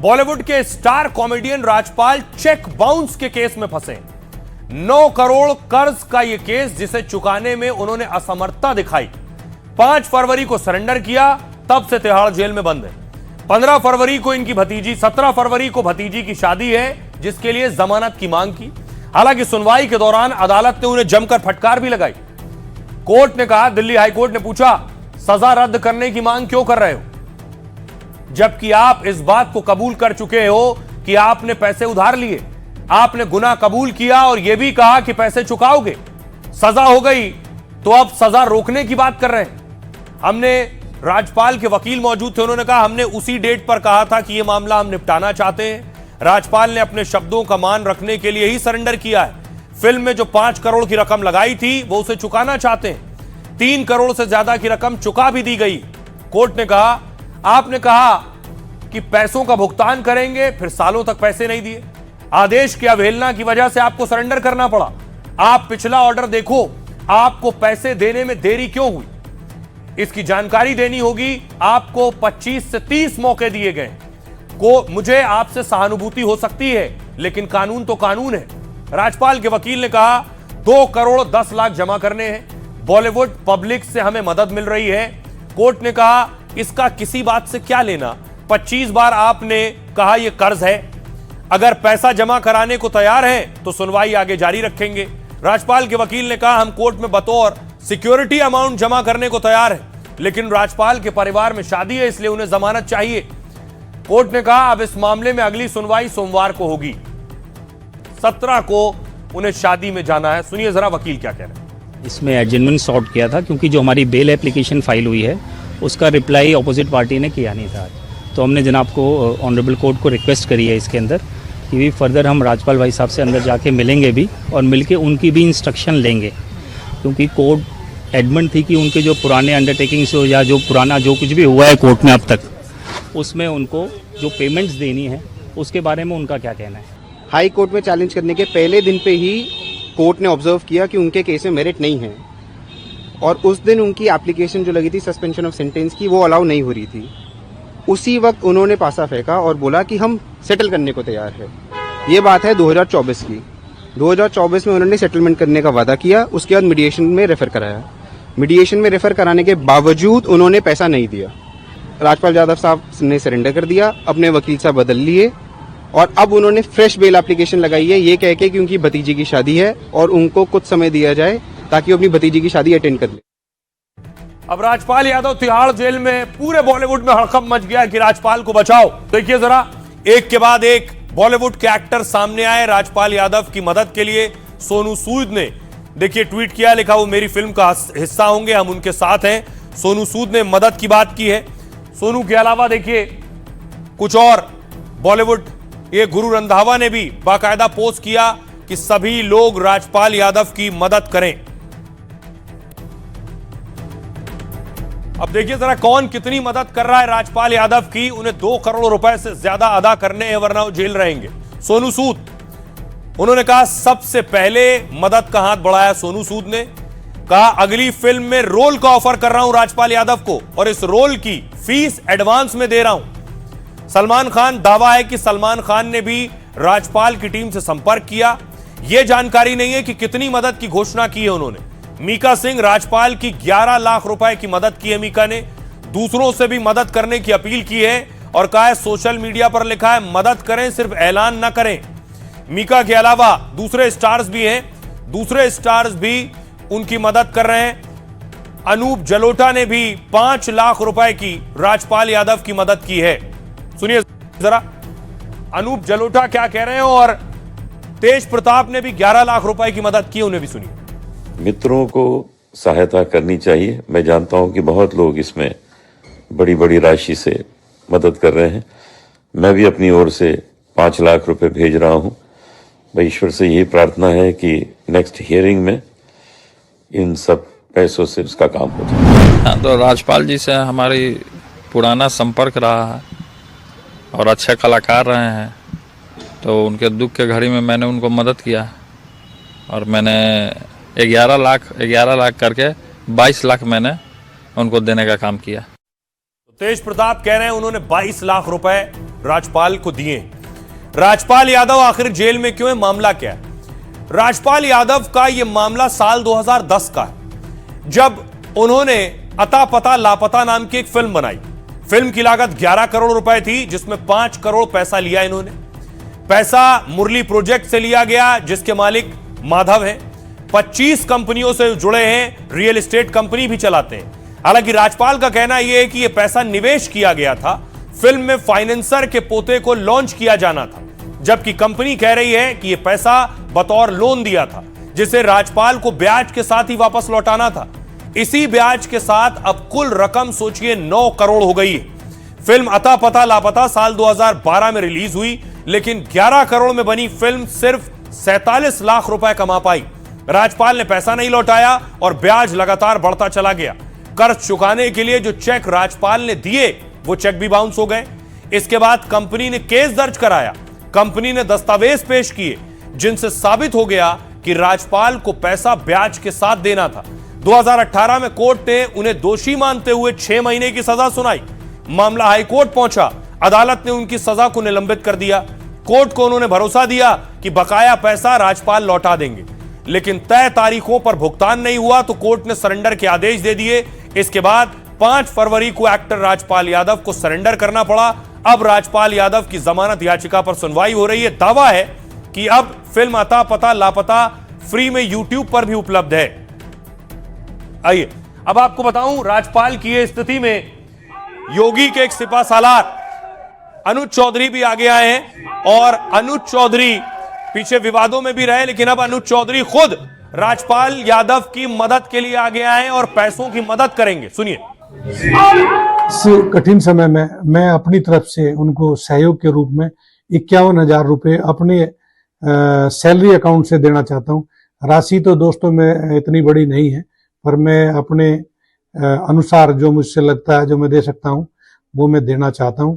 बॉलीवुड के star comedian Rajpal cheque bounce के case में फंसे। 9 करोड़ कर्ज का यह केस जिसे चुकाने में उन्होंने असमर्थता दिखाई। 5 फरवरी को सरेंडर किया, तब से तिहाड़ जेल में बंद है। 15 फरवरी को इनकी भतीजी, 17 फरवरी को भतीजी की शादी है जिसके लिए जमानत की मांग की। हालांकि सुनवाई के दौरान अदालत ने उन्हें जमकर फटकार भी लगाई। कोर्ट ने कहा, दिल्ली हाई कोर्ट ने पूछा, सजा रद्द करने की मांग क्यों कर रहे हो, जबकि आप इस बात को कबूल कर चुके हो कि आपने पैसे उधार लिए, आपने गुनाह कबूल किया और यह भी कहा कि पैसे चुकाओगे। सजा हो गई तो अब सजा रोकने की बात कर रहे हैं। हमने, राजपाल के वकील मौजूद थे, उन्होंने कहा हमने उसी डेट पर कहा था कि यह मामला हम निपटाना चाहते हैं। राजपाल ने अपने शब्दों का मान रखने के लिए ही सरेंडर किया है। फिल्म में जो 5 करोड़ की रकम लगाई थी वो उसे चुकाना चाहते हैं। 3 करोड़ से ज्यादा की रकम चुका भी दी गई। कोर्ट ने कहा, आपने कहा कि पैसों का भुगतान करेंगे, फिर सालों तक पैसे नहीं दिए। आदेश की अवहेलना की वजह से आपको सरेंडर करना पड़ा। आप पिछला ऑर्डर देखो, आपको पैसे देने में देरी क्यों हुई, इसकी जानकारी देनी होगी। आपको 25 से 30 मौके दिए गए को मुझे आपसे सहानुभूति हो सकती है, लेकिन कानून तो कानून है। राजपाल के वकील ने कहा 2 करोड़ 10 लाख जमा करने हैं। बॉलीवुड पब्लिक से हमें मदद मिल रही है। कोर्ट ने कहा, इसका किसी बात से क्या लेना, 25 बार आपने कहा यह कर्ज है। अगर पैसा जमा कराने को तैयार हैं तो सुनवाई आगे जारी रखेंगे। राजपाल के वकील ने कहा, हम कोर्ट में बतौर सिक्योरिटी अमाउंट जमा करने को तैयार हैं, लेकिन राजपाल के परिवार में शादी है इसलिए उन्हें जमानत चाहिए। कोर्ट ने कहा, अब इस मामले में अगली सुनवाई सोमवार को होगी। 17 को उन्हें शादी में जाना है। सुनिए जरा वकील क्या कह रहे हैं। इसमें एडजमेंट सॉर्ट किया था क्योंकि जो हमारी बेल एप्लीकेशन फाइल हुई है उसका रिप्लाई ऑपोजिट पार्टी ने किया नहीं था। तो हमने जनाब को, ऑनरेबल कोर्ट को रिक्वेस्ट करी है इसके अंदर कि भी फर्दर हम राजपाल भाई साहब से अंदर जाके मिलेंगे भी और मिलके उनकी भी इंस्ट्रक्शन लेंगे, क्योंकि कोर्ट एडमेंट थी कि उनके जो पुराने अंडरटेकिंग्स हो या जो पुराना जो कुछ भी हुआ है कोर्ट में अब तक, उसमें उनको जो पेमेंट्स देनी है उसके बारे में उनका क्या कहना है। हाई कोर्ट में चैलेंज करने के पहले दिन पे ही कोर्ट ने ऑब्जर्व किया कि उनके केस में मेरिट नहीं है और उस दिन उनकी एप्लीकेशन जो लगी थी सस्पेंशन ऑफ सेंटेंस की, वो अलाउ नहीं हो रही थी। उसी वक्त उन्होंने पासा फेंका और बोला कि हम सेटल करने को तैयार है। ये बात है 2024 की। 2024 में उन्होंने सेटलमेंट करने का वादा किया, उसके बाद मीडिएशन में रेफर कराया। मीडिएशन में रेफर कराने के बावजूद उन्होंने पैसा नहीं दिया। राजपाल यादव साहब ने सरेंडर कर दिया, अपने वकील साहब बदल लिए और अब उन्होंने फ्रेश बेल एप्लीकेशन लगाई है, ये कह के कि उनकी भतीजी की शादी है और उनको कुछ समय दिया जाए ताकि वो अपनी भतीजी की शादी अटेंड कर ले। अब राजपाल यादव तिहाड़ जेल में, पूरे बॉलीवुड में हड़कंप मच गया कि राजपाल को बचाओ। देखिए जरा, एक के बाद एक बॉलीवुड के एक्टर सामने आए राजपाल यादव की मदद के लिए। सोनू सूद ने देखिए ट्वीट किया, लिखा वो मेरी फिल्म का हिस्सा होंगे, हम उनके साथ हैं। सोनू सूद ने मदद की बात की है। सोनू के अलावा देखिए कुछ और बॉलीवुड, ये गुरु रंधावा ने भी बाकायदा पोस्ट किया कि सभी लोग राजपाल यादव की मदद करें। अब देखिए जरा कौन कितनी मदद कर रहा है राजपाल यादव की। उन्हें 2 करोड़ रुपए से ज्यादा अदा करने हैं वरना वो जेल रहेंगे। सोनू सूद, उन्होंने कहा सबसे पहले मदद का हाथ बढ़ाया। सोनू सूद ने कहा, अगली फिल्म में रोल का ऑफर कर रहा हूं राजपाल यादव को और इस रोल की फीस एडवांस में दे रहा हूं। सलमान खान, दावा है कि सलमान खान ने भी राजपाल की टीम से संपर्क किया। यह जानकारी नहीं है कि कितनी मदद की घोषणा की है उन्होंने। मीका सिंह, राजपाल की 11 लाख रुपए की मदद की है मीका ने। दूसरों से भी मदद करने की अपील की है और कहा है सोशल मीडिया पर लिखा है मदद करें, सिर्फ ऐलान ना करें। मीका के अलावा दूसरे स्टार्स भी हैं, दूसरे स्टार्स भी उनकी मदद कर रहे हैं। अनूप जलोटा ने भी 5 लाख रुपए की राजपाल यादव की मदद की है। सुनिए जरा अनूप जलोटा क्या कह रहे हैं और तेज प्रताप ने भी 11 लाख रुपए की मदद की, उन्हें भी सुनिए। मित्रों को सहायता करनी चाहिए। मैं जानता हूं कि बहुत लोग इसमें बड़ी बड़ी राशि से मदद कर रहे हैं। मैं भी अपनी ओर से 5 लाख रुपए भेज रहा हूं। भाई ईश्वर से यही प्रार्थना है कि नेक्स्ट हियरिंग में इन सब पैसों से उसका काम हो जाए। तो राजपाल जी से हमारी पुराना संपर्क रहा है और अच्छे कलाकार रहे हैं, तो उनके दुख के घड़ी में मैंने उनको मदद किया और मैंने 11 लाख करके 22 लाख मैंने उनको देने का काम किया। तेज प्रताप कह रहे हैं उन्होंने 22 लाख रुपए राजपाल को दिए। राजपाल यादव आखिर जेल में क्यों है, मामला क्या है? राजपाल यादव का यह मामला साल 2010 का है, जब उन्होंने अता पता लापता नाम की एक फिल्म बनाई। फिल्म की लागत 11 करोड़ रुपए थी, जिसमें 5 करोड़ पैसा लिया इन्होंने। पैसा मुरली प्रोजेक्ट से लिया गया, जिसके मालिक माधव हैं। 25 कंपनियों से जुड़े हैं, रियल एस्टेट कंपनी भी चलाते हैं। हालांकि राजपाल का कहना यह है कि यह पैसा निवेश किया गया था, फिल्म में फाइनेंसर के पोते को लॉन्च किया जाना था, जबकि कंपनी कह रही है कि यह पैसा बतौर लोन दिया था, जिसे राजपाल को ब्याज के साथ ही वापस लौटाना था। इसी ब्याज के साथ अब कुल रकम सोचिए 9 करोड़ हो गई है। फिल्म अता पता लापता साल 2012 में रिलीज हुई, लेकिन 11 करोड़ में बनी फिल्म सिर्फ 47 लाख रुपए कमा पाई। राजपाल ने पैसा नहीं लौटाया और ब्याज लगातार बढ़ता चला गया। कर्ज चुकाने के लिए जो चेक राजपाल ने दिए, वो चेक भी बाउंस हो गए। इसके बाद कंपनी ने केस दर्ज कराया। कंपनी ने दस्तावेज पेश किए, जिनसे साबित हो गया कि राजपाल को पैसा ब्याज के साथ देना था। 2018 में कोर्ट ने उन्हें दोषी मानते हुए 6 महीने की सजा सुनाई। मामला हाईकोर्ट पहुंचा, अदालत ने उनकी सजा को निलंबित कर दिया। कोर्ट को उन्होंने भरोसा दिया कि बकाया पैसा राजपाल लौटा देंगे, लेकिन तय तारीखों पर भुगतान नहीं हुआ तो कोर्ट ने सरेंडर के आदेश दे दिए। इसके बाद 5 फरवरी को एक्टर राजपाल यादव को सरेंडर करना पड़ा। अब राजपाल यादव की जमानत याचिका पर सुनवाई हो रही है। दावा है कि अब फिल्म अता पता लापता फ्री में यूट्यूब पर भी उपलब्ध है। आइए अब आपको बताऊं, राजपाल की ये स्थिति में योगी के एक सिपा सालार अनुज चौधरी भी आगे आए हैं, और अनुज चौधरी पीछे विवादों में भी रहे, लेकिन अब अनुज चौधरी खुद राजपाल यादव की मदद के लिए आगे आए और पैसों की मदद करेंगे। सुनिए। इस कठिन समय में मैं अपनी तरफ से उनको सहयोग के रूप में 51,000 रुपए अपने सैलरी अकाउंट से देना चाहता हूं। राशि तो दोस्तों में इतनी बड़ी नहीं है, पर मैं अपने अनुसार जो मुझसे लगता है, जो मैं दे सकता हूं, वो मैं देना चाहता हूं।